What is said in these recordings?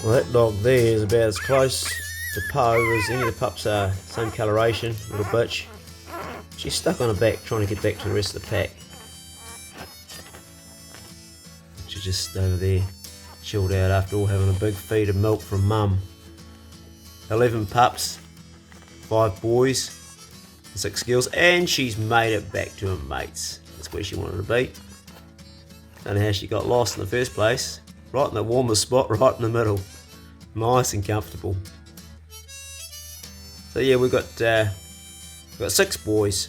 Well, that dog there is about as close to Poe as any of the pups are. Same coloration, little bitch. She's stuck on her back trying to get back to the rest of the pack. She's just over there, chilled out after all having a big feed of milk from mum. 11 pups, 5 boys, 6 girls, and she's made it back to her mates. That's where she wanted to be. Don't know how she got lost in the first place. Right in the warmest spot, right in the middle. Nice and comfortable. So yeah, we've got 6 boys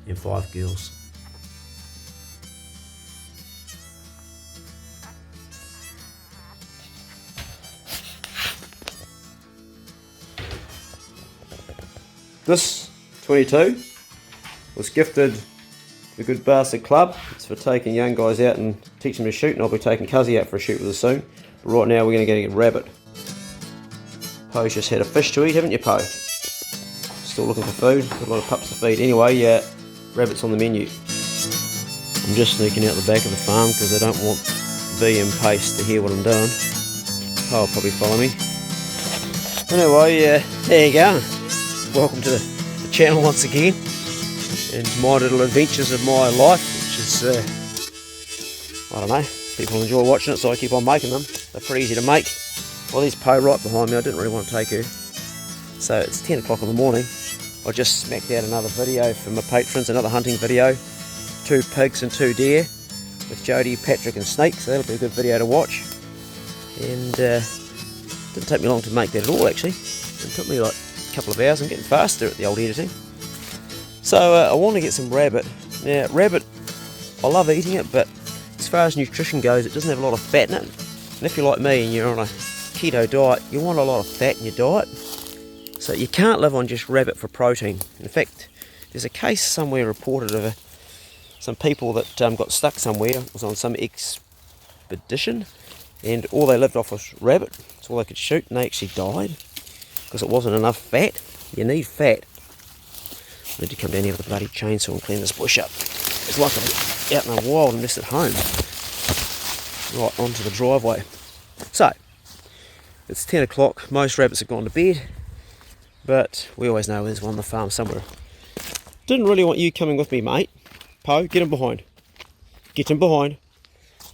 and 5 girls. This 22 was gifted the Good Bastard Club. It's for taking young guys out and teaching them to shoot, and I'll be taking Cuzzy out for a shoot with us soon. But right now we're going to get a rabbit. Poe's just had a fish to eat, haven't you, Poe? Still looking for food, got a lot of pups to feed. Anyway, rabbit's on the menu. I'm just sneaking out the back of the farm because I don't want V and Pace to hear what I'm doing. Poe will probably follow me. Anyway, there you go. Welcome to the channel once again, and my little adventures of my life, which is, I don't know, people enjoy watching it, so I keep on making them. They're pretty easy to make. Well, there's Poe right behind me. I didn't really want to take her. So it's 10 o'clock in the morning. I just smacked out another video for my patrons, another hunting video. 2 pigs and 2 deer with Jody, Patrick and Snake, so that'll be a good video to watch. And didn't take me long to make that at all, actually. It took me like couple of hours. I'm getting faster at the old editing. So I want to get some rabbit. Now rabbit, I love eating it, but as far as nutrition goes, it doesn't have a lot of fat in it. And if you're like me and you're on a keto diet, you want a lot of fat in your diet. So you can't live on just rabbit for protein. In fact, there's a case somewhere reported of some people that got stuck somewhere. It was on some expedition, and all they lived off was rabbit. That's all they could shoot, and they actually died because it wasn't enough fat. You need fat. I need to come down here with a bloody chainsaw and clean this bush up. It's like I'm out in the wild and just at home. Right onto the driveway. So, it's 10 o'clock. Most rabbits have gone to bed, but we always know there's one on the farm somewhere. Didn't really want you coming with me, mate. Poe, get him behind. Get him behind.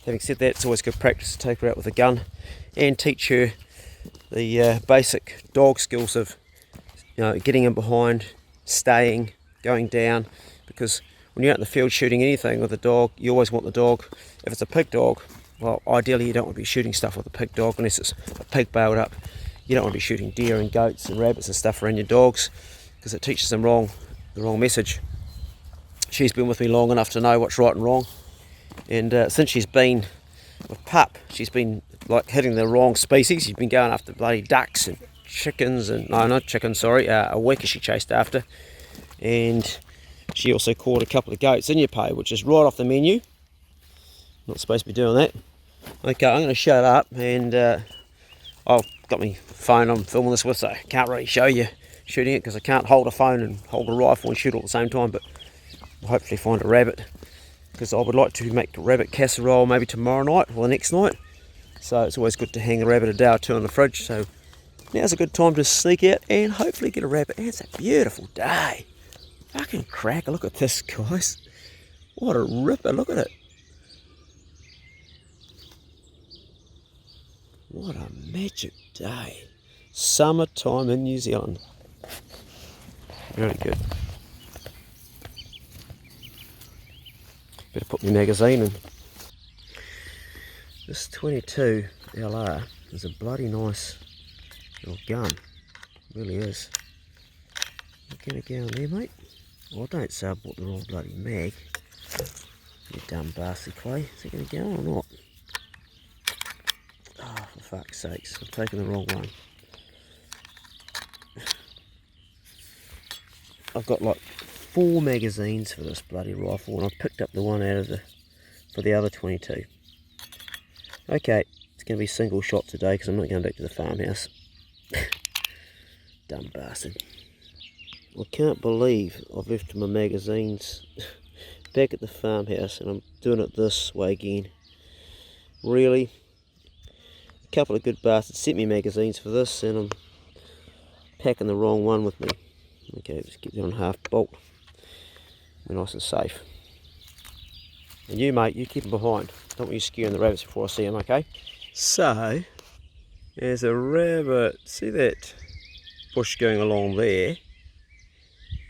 Having said that, it's always good practice to take her out with a gun and teach her the basic dog skills of, getting in behind, staying, going down, because when you're out in the field shooting anything with a dog, you always want the dog. If it's a pig dog, well, ideally you don't want to be shooting stuff with a pig dog unless it's a pig bailed up. You don't want to be shooting deer and goats and rabbits and stuff around your dogs, because it teaches them the wrong message. She's been with me long enough to know what's right and wrong, and since she's been with Pup, she's been like hitting the wrong species. She's been going after bloody ducks and chickens, and no, not chickens, sorry, a weka she chased after, and she also caught a couple of goats in your pay, which is right off the menu. Not supposed to be doing that. Okay, I'm going to shut up, and I've got my phone I'm filming this with, so I can't really show you shooting it because I can't hold a phone and hold a rifle and shoot all at the same time, but I'll hopefully find a rabbit, because I would like to make rabbit casserole maybe tomorrow night or the next night. So it's always good to hang a rabbit a day or two in the fridge. So now's a good time to sneak out and hopefully get a rabbit. And it's a beautiful day. Fucking cracker, look at this, guys. What a ripper, look at it. What a magic day. Summertime in New Zealand. Really good. Better put my magazine in. This 22 LR is a bloody nice little gun. It really is. You gonna go in there, mate? Well, don't say I bought the wrong bloody mag. You dumb bastard, Clay. Is it gonna go or not? Oh, for fuck's sakes. I've taken the wrong one. I've got like 4 magazines for this bloody rifle, and I've picked up the one out of for the other 22. Okay, it's going to be single shot today because I'm not going back to the farmhouse. Dumb bastard. I can't believe I've left my magazines back at the farmhouse and I'm doing it this way again. Really? couple of good bastards sent me magazines for this, and I'm packing the wrong one with me. Okay, let's get that on half bolt. We're nice and safe. And you, mate, you keep them behind. Don't want you scaring the rabbits before I see them, okay? So, there's a rabbit. See that bush going along there?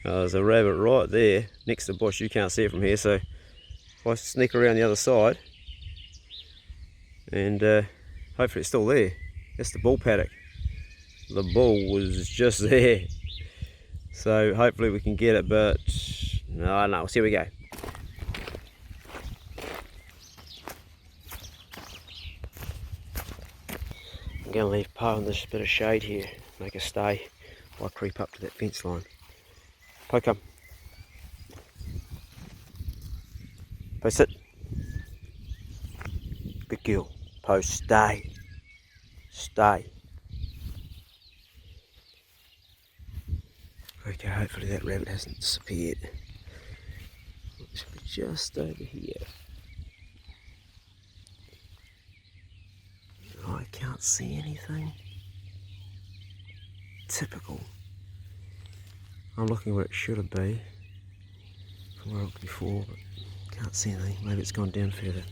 There's a rabbit right there next to the bush. You can't see it from here, so if I sneak around the other side, and hopefully it's still there. That's the bull paddock. The bull was just there, so hopefully we can get it, but no, we'll see how we go. I'm going to leave Po in this bit of shade here, make her stay while I creep up to that fence line. Po, come. Po, sit. Good girl. Po, stay. Stay. Okay, hopefully that rabbit hasn't disappeared. It should be just over here. Oh, I can't see anything. Typical. I'm looking where it should be, from where I looked before, but can't see anything. Maybe it's gone down further.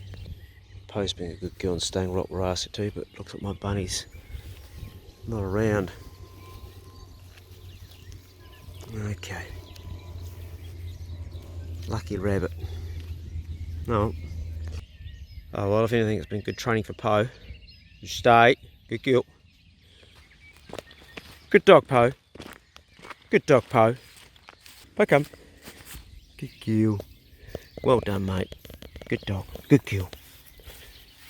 Po's being a good girl and staying right where I asked it to, but looks like my bunny's not around. Okay. Lucky rabbit. No. Oh well, if anything, it's been good training for Po. You stay. Good girl. Good dog, Po. Good dog, Po. Po, come. Good girl. Well done, mate. Good dog. Good girl.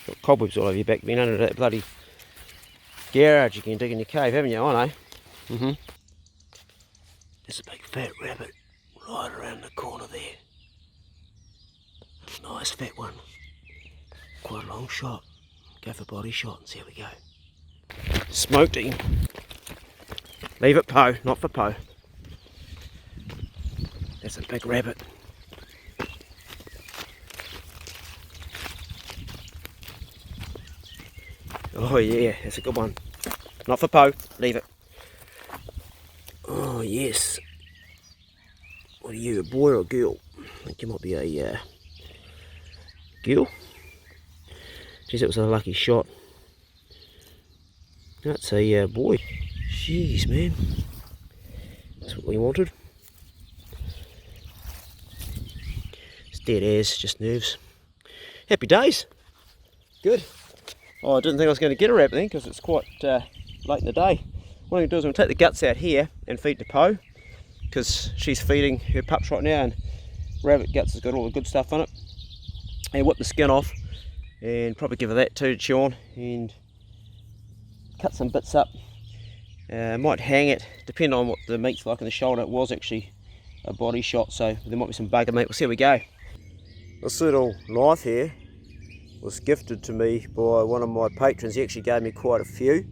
Got cobwebs all over your back. Been under that bloody garage you can dig in your cave, haven't you? I know. There's a big fat rabbit right around the corner there. Nice fat one. Quite a long shot. Go for body shot and see how we go. Smoked him. Leave it, Po, not for Po. That's a big rabbit. Oh yeah, that's a good one. Not for Po, leave it. Oh yes. What are you, a boy or a girl? I think you might be a girl. Geez, that was a lucky shot. That's a boy. Jeez, man. That's what we wanted. It's dead airs, just nerves. Happy days. Good. Oh, I didn't think I was going to get a rabbit then because it's quite late in the day. What I'm going to do is I'm going to take the guts out here and feed to Po, because she's feeding her pups right now, and rabbit guts has got all the good stuff on it. And whip the skin off and probably give her that too to chew on, and cut some bits up. Might hang it, depending on what the meat's like in the shoulder. It was actually a body shot, so there might be some bugger meat. We'll see how we go. This little knife here was gifted to me by one of my patrons. He actually gave me quite a few,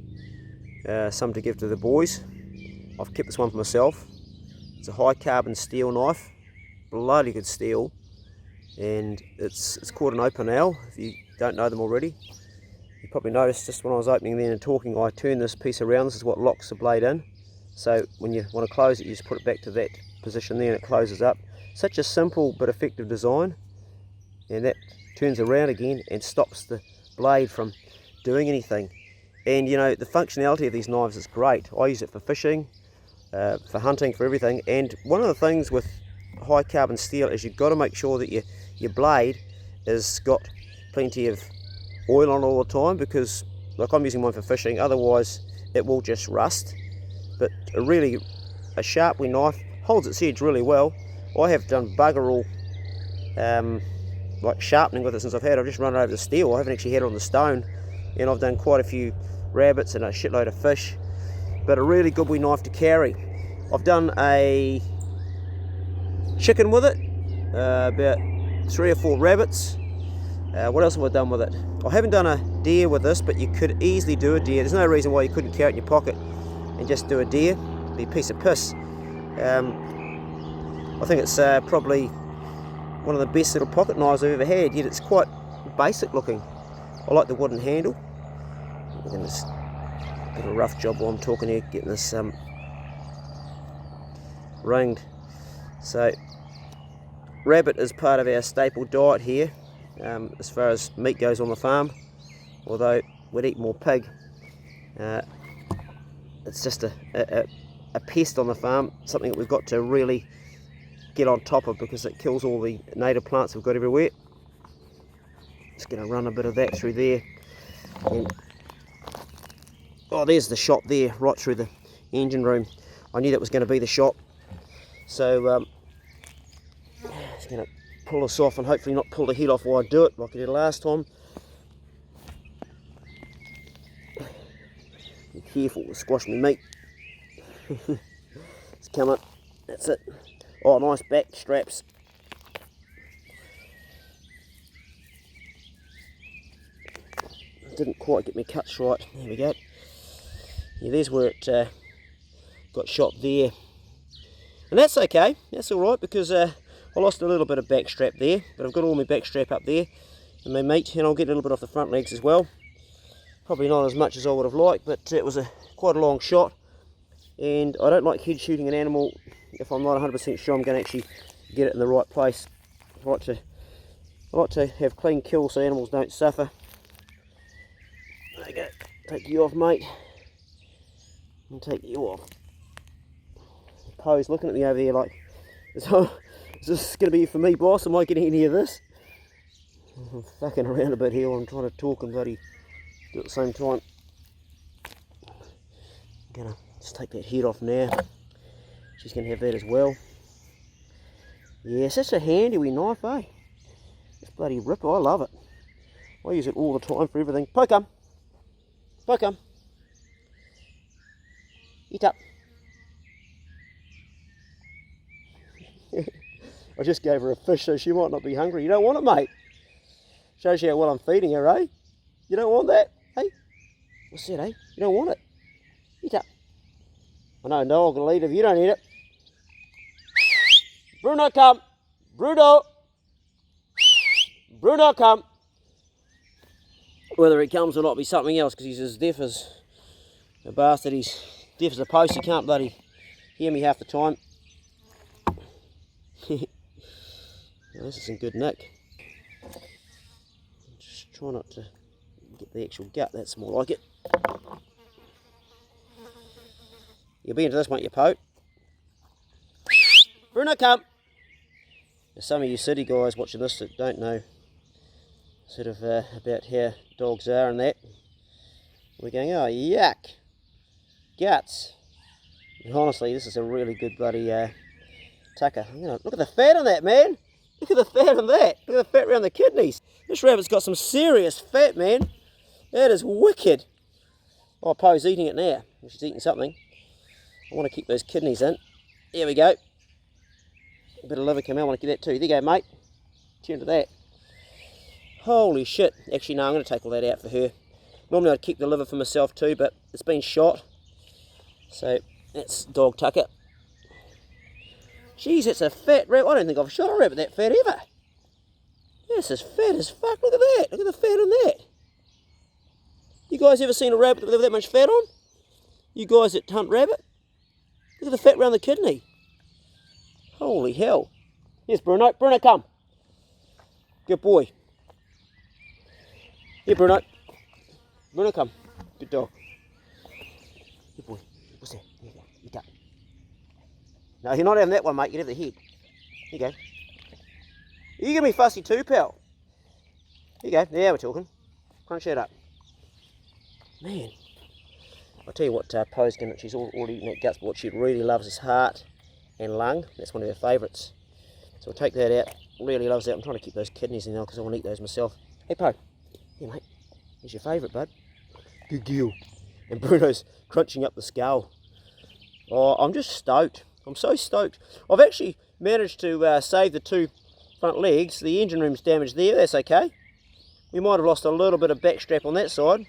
some to give to the boys. I've kept this one for myself. It's a high carbon steel knife, bloody good steel, and it's called an open L. If you don't know them already, you probably noticed just when I was opening then and talking, I turned this piece around. This is what locks the blade in, so when you want to close it, you just put it back to that position there and it closes up. Such a simple but effective design, and that turns around again and stops the blade from doing anything. And you know, the functionality of these knives is great. I use it for fishing, for hunting, for everything. And one of the things with high carbon steel is you've got to make sure that your blade has got plenty of oil on all the time, because like I'm using mine for fishing, otherwise it will just rust. But a sharp knife holds its edge really well. I have done bugger all like sharpening with it since I've just run it over the steel. I haven't actually had it on the stone, and I've done quite a few rabbits and a shitload of fish. But a really good wee knife to carry. I've done a chicken with it, about 3 or 4 rabbits. What else have I done with it? I haven't done a deer with this, but you could easily do a deer. There's no reason why you couldn't carry it in your pocket and just do a deer. It'd be a piece of piss. I think it's probably one of the best little pocket knives I've ever had, yet it's quite basic looking. I like the wooden handle. We're going to get a rough job while I'm talking here, getting this ringed. So rabbit is part of our staple diet here, as far as meat goes on the farm, although we'd eat more pig. It's just a pest on the farm, something that we've got to really get on top of because it kills all the native plants we've got everywhere. Just going to run a bit of that through there. And, oh, there's the shop there, right through the engine room. I knew that was going to be the shop. So just going to pull this off and hopefully not pull the head off while I do it like I did last time. Be careful with squash me meat. It's coming. That's it. Oh, nice back straps. Didn't quite get me cuts right. There we go. Yeah, there's where it got shot there. And that's okay. That's alright because I lost a little bit of back strap there. But I've got all my back strap up there and my meat. And I'll get a little bit off the front legs as well. Probably not as much as I would have liked, but it was quite a long shot. And I don't like head shooting an animal if I'm not 100% sure I'm going to actually get it in the right place. I like to have clean kills so animals don't suffer. There you go. Take you off, mate. And take you off. Poe's looking at me over there like, is this going to be for me, boss? Am I getting any of this? I'm fucking around a bit here while I'm trying to talk and bloody do it at the same time. I'm going to just take that head off now. She's going to have that as well. Yes, that's a handy wee knife, eh? It's bloody ripper. I love it. I use it all the time for everything. Poe, come. Poe, come. Eat up. I just gave her a fish so she might not be hungry. You don't want it, mate. Shows you how well I'm feeding her, eh? You don't want that, eh? What's that, eh? You don't want it. Eat up. I know, no, I'm going to eat it if you don't eat it. Bruno, come. Bruno. Bruno, come. Whether he comes or not be something else, because he's as deaf as a bastard. He's deaf as a post. He can't bloody hear me half the time. Now, this is in good nick. Just try not to get the actual gut. That's more like it. You'll be into this, won't you, Poe? Bruno, come. There's some of you city guys watching this that don't know sort of about how dogs are and that. We're going, oh, yuck. Guts. And honestly, this is a really good bloody tucker. You know, look at the fat on that, man. Look at the fat on that. Look at the fat around the kidneys. This rabbit's got some serious fat, man. That is wicked. Oh, Poe's eating it now. She's eating something. I want to keep those kidneys in. There we go. A bit of liver come out. I want to get that too. There you go, mate. Turn to that. Holy shit. Actually, no, I'm going to take all that out for her. Normally I'd keep the liver for myself too, but it's been shot. So, that's dog tucker. Jeez, it's a fat rabbit. I don't think I've shot a rabbit that fat ever. This is fat as fuck. Look at that. Look at the fat on that. You guys ever seen a rabbit with that much fat on? You guys that hunt rabbit? Look at the fat around the kidney. Holy hell. Yes, Bruno. Bruno, come. Good boy. Here, Bruno. Bruno, come. Good dog. Good boy. What's that? Here you go. Eat up. No, you're not having that one, mate. You have the head. Here you go. You give me fussy too, pal. Here you go. Now we're talking. Crunch that up. Man. I'll tell you what, Poe's going to, she's already eating that guts, but what she really loves is heart and lung. That's one of her favourites. So we'll take that out. Really loves that. I'm trying to keep those kidneys in there because I want to eat those myself. Hey, Poe. Here, mate. Here's your favourite, bud. Good deal. And Bruno's crunching up the skull. Oh, I'm just stoked. I'm so stoked. I've actually managed to save the two front legs. The engine room's damaged there. That's okay. We might have lost a little bit of back strap on that side.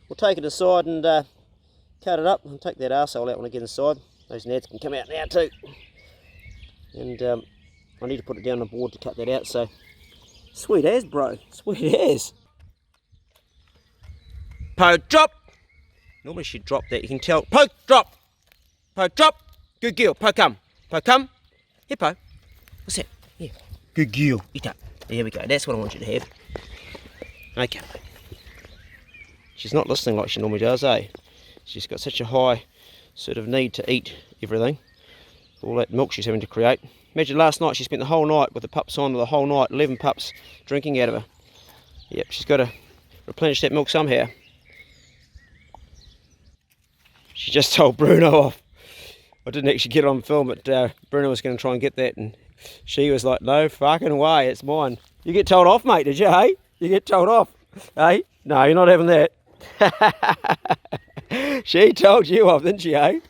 We'll take it aside and cut it up and take that arsehole out when I get inside. Those nads can come out now too. And I need to put it down on the board to cut that out. So sweet as, bro. Sweet as. Poe, drop. Normally she'd drop that. You can tell. Po, drop! Po, drop! Good girl. Po, come. Po, come. Here, Po. What's that? Here. Good girl. Eat up. There we go. That's what I want you to have. Okay. She's not listening like she normally does, eh? She's got such a high sort of need to eat everything. All that milk she's having to create. Imagine last night she spent the whole night with the pups on, the whole night, 11 pups drinking out of her. Yep, she's got to replenish that milk somehow. She just told Bruno off. I didn't actually get it on film, but Bruno was going to try and get that, and she was like, no fucking way, it's mine. You get told off, mate, did you, hey? You get told off, hey? No, you're not having that. She told you off, didn't she, hey?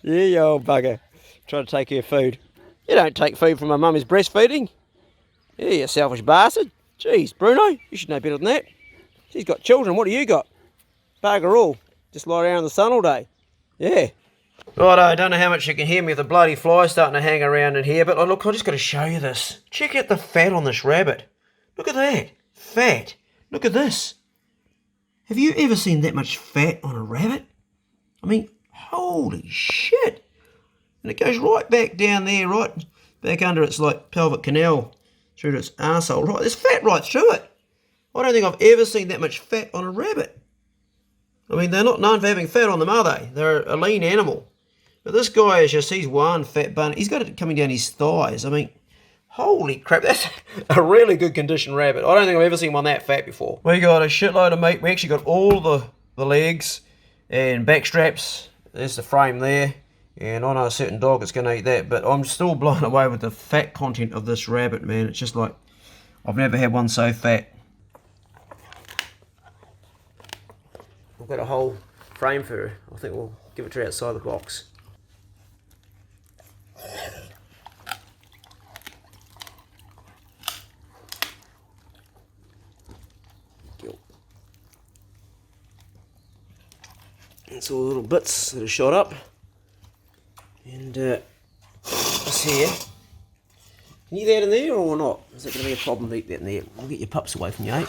Yeah, you old bugger. Trying to take her food. You don't take food from my mum who's breastfeeding. Yeah, you selfish bastard. Jeez, Bruno, you should know better than that. She's got children, what do you got? Bugger all. Just lie around in the sun all day. Yeah. Right, I don't know how much you can hear me with the bloody fly starting to hang around in here, but look, I just got to show you this. Check out the fat on this rabbit. Look at that. Fat. Look at this. Have you ever seen that much fat on a rabbit? I mean, holy shit. And it goes right back down there, right back under its like pelvic canal, through to its arsehole. Right, there's fat right through it. I don't think I've ever seen that much fat on a rabbit. I mean, they're not known for having fat on them, are they? They're a lean animal. But this guy is just, he's one fat bun. He's got it coming down his thighs. I mean, holy crap, that's a really good condition rabbit. I don't think I've ever seen one that fat before. We got a shitload of meat. We actually got all the legs and back straps. There's the frame there. And I know a certain dog that's going to eat that. But I'm still blown away with the fat content of this rabbit, man. It's just like, I've never had one so fat. We've got a whole frame for her. I think we'll give it to her outside the box. It's all the little bits that are shot up. And this here. Can you eat that in there or not? Is it going to be a problem to eat that in there? We'll get your pups away from you, eh?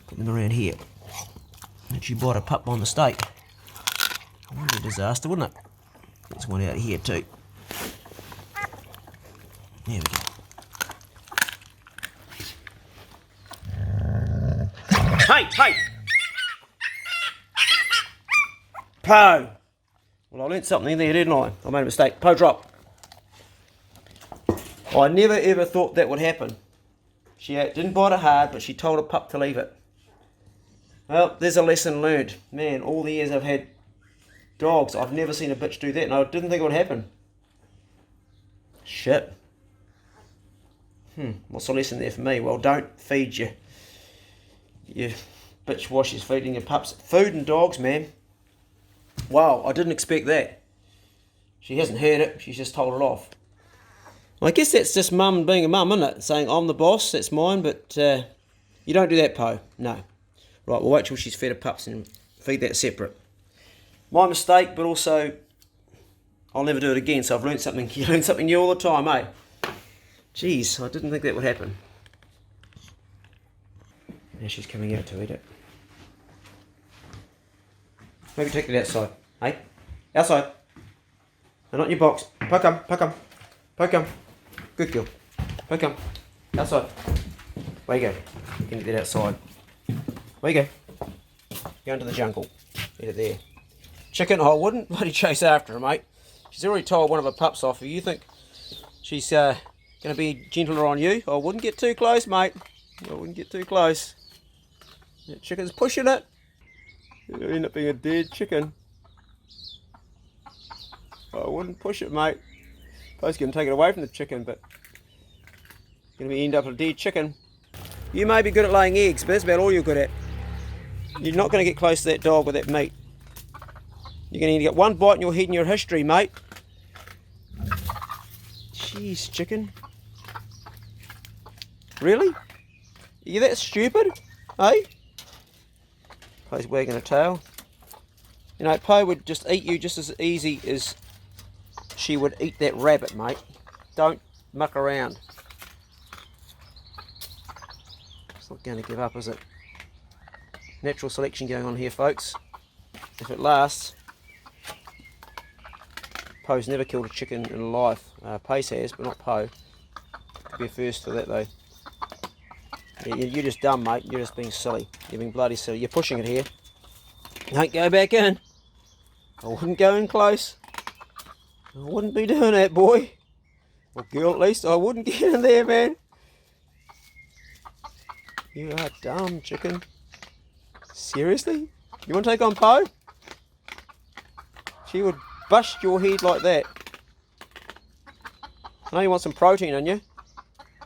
Put them around here. If you bought a pup by mistake. That would be a disaster, wouldn't it? There's one out here too. There we go. Hey! Po! Well, I learnt something in there, didn't I? I made a mistake. Po, drop. I never ever thought that would happen. She didn't bite it hard, but she told a pup to leave it. Well, there's a lesson learned. Man, all the years I've had dogs, I've never seen a bitch do that, and I didn't think it would happen. Shit. What's the lesson there for me? Well, don't feed your bitch washes feeding your pups. Food and dogs, man. Wow, I didn't expect that. She hasn't heard it, she's just told it off. Well, I guess that's just mum being a mum, isn't it? Saying, I'm the boss, that's mine, but you don't do that, Po. No. Right, we'll wait till she's fed her pups and feed that separate. My mistake, but also I'll never do it again, so I've learned something. You learn something new all the time, eh? Jeez, I didn't think that would happen. Now she's coming out to eat it. Maybe take it outside, eh? Outside. No, not in your box. Po, come, Po, come. Po, come. Good girl. Po, come. Outside. Where you go? You can get it outside. Where you go? Go into the jungle. Get it there. Chicken, I wouldn't bloody chase after her, mate. She's already told one of her pups off. If you think she's going to be gentler on you, I wouldn't get too close, mate. I wouldn't get too close. That chicken's pushing it. It'll end up being a dead chicken. I wouldn't push it, mate. Post can take it away from the chicken, but it's going to end up a dead chicken. You may be good at laying eggs, but that's about all you're good at. You're not going to get close to that dog with that meat. You're going to get one bite in your head and your history, mate. Jeez, chicken. Really? Are you that stupid? Eh? Po's wagging a tail. You know, Po would just eat you just as easy as she would eat that rabbit, mate. Don't muck around. It's not going to give up, is it? Natural selection going on here, folks. if it lasts. Poe's never killed a chicken in her life. Pace has, but not Poe. Could be a first for that though. Yeah, you're just dumb, mate. You're just being silly. You're being bloody silly. You're pushing it here. Don't go back in. I wouldn't go in close. I wouldn't be doing that, boy. Or girl, at least. I wouldn't get in there, man. You are dumb, chicken. Seriously? You want to take on Poe? She would bust your head like that. I know you want some protein in you.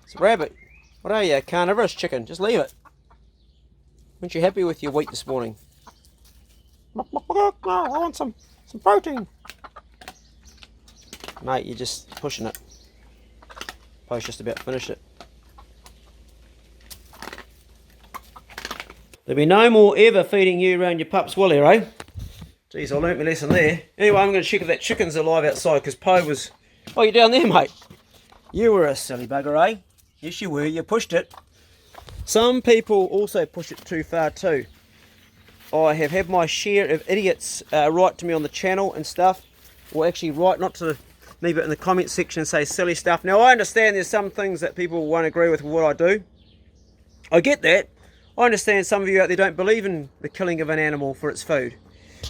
It's a rabbit. What are you, a carnivorous chicken? Just leave it. Weren't you happy with your wheat this morning? I want some protein. Mate, you're just pushing it. Poe's just about to finish it. There'll be no more ever feeding you around your pups, will there, eh? Jeez, I learnt my lesson there. Anyway, I'm going to check if that chicken's alive outside, because Poe was... Oh, you're down there, mate. You were a silly bugger, eh? Yes, you were. You pushed it. Some people also push it too far, too. I have had my share of idiots write to me on the channel and stuff, or actually write, not to me, but in the comments section, say silly stuff. Now, I understand there's some things that people won't agree with what I do. I get that. I understand some of you out there don't believe in the killing of an animal for its food.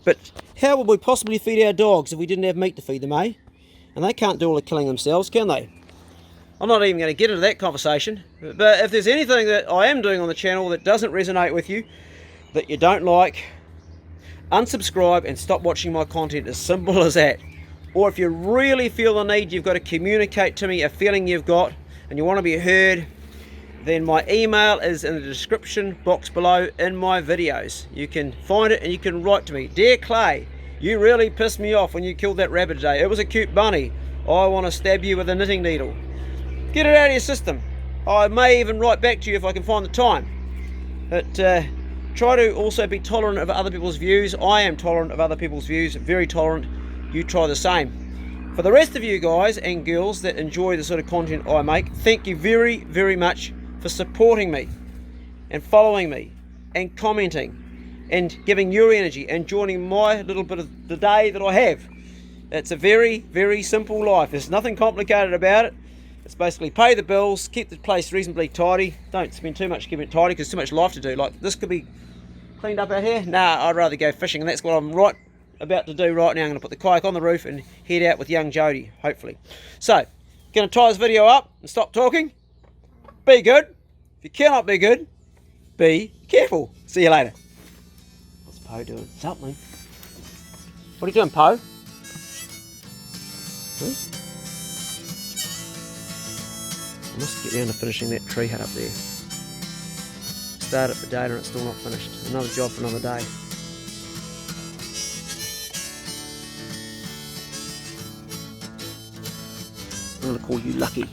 But how would we possibly feed our dogs if we didn't have meat to feed them, eh? And they can't do all the killing themselves, can they? I'm not even going to get into that conversation. But if there's anything that I am doing on the channel that doesn't resonate with you, that you don't like, unsubscribe and stop watching my content. As simple as that. Or if you really feel the need, you've got to communicate to me a feeling you've got and you want to be heard, then my email is in the description box below in my videos. You can find it and you can write to me. Dear Clay, you really pissed me off when you killed that rabbit today. It was a cute bunny. I want to stab you with a knitting needle. Get it out of your system. I may even write back to you if I can find the time. But try to also be tolerant of other people's views. I am tolerant of other people's views, very tolerant. You try the same. For the rest of you guys and girls that enjoy the sort of content I make, thank you very, very much for supporting me and following me and commenting and giving your energy and joining my little bit of the day that I have. It's a very, very simple life. There's nothing complicated about it. It's basically pay the bills, keep the place reasonably tidy. Don't spend too much keeping it tidy because too much life to do. Like this could be cleaned up out here. Nah, I'd rather go fishing, and that's what I'm about to do right now. I'm going to put the kayak on the roof and head out with young Jody, hopefully. So, going to tie this video up and stop talking. Be good. If you cannot be good, be careful. See you later. What's Poe doing? Something. What are you doing, Poe? Huh? I must get round to finishing that tree hut up there. Started for data and it's still not finished. Another job for another day. I'm going to call you Lucky.